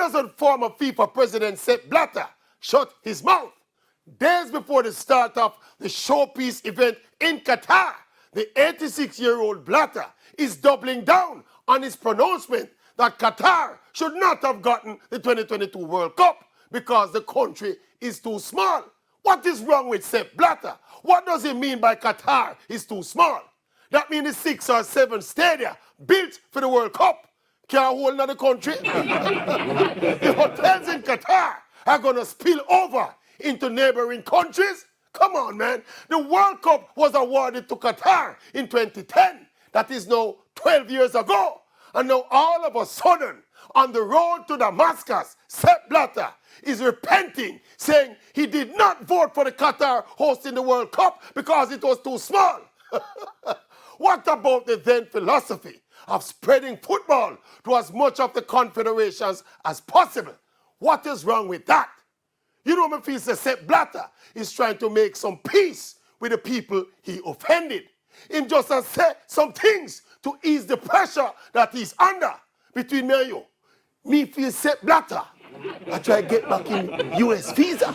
doesn't former FIFA president Sepp Blatter shut his mouth? Days before the start of the showpiece event in Qatar, the 86-year-old Blatter is doubling down on his pronouncement that Qatar should not have gotten the 2022 World Cup because the country is too small. What is wrong with Sepp Blatter? What does he mean by Qatar is too small? That means the 6 or 7 stadia built for the World Cup can't hold another country. The hotels in Qatar are going to spill over into neighboring countries. Come on, man. The World Cup was awarded to Qatar in 2010. That is now 12 years ago. And now all of a sudden, on the road to Damascus, Sepp Blatter is repenting, saying he did not vote for the Qatar hosting the World Cup because it was too small. What about the then philosophy of spreading football to as much of the confederations as possible? What is wrong with that? You know, me feels that Sepp Blatter is trying to make some peace with the people he offended. Him just say some things to ease the pressure that he's under. Between me and you, me feel Sepp Blatter. I try to get back in US visa.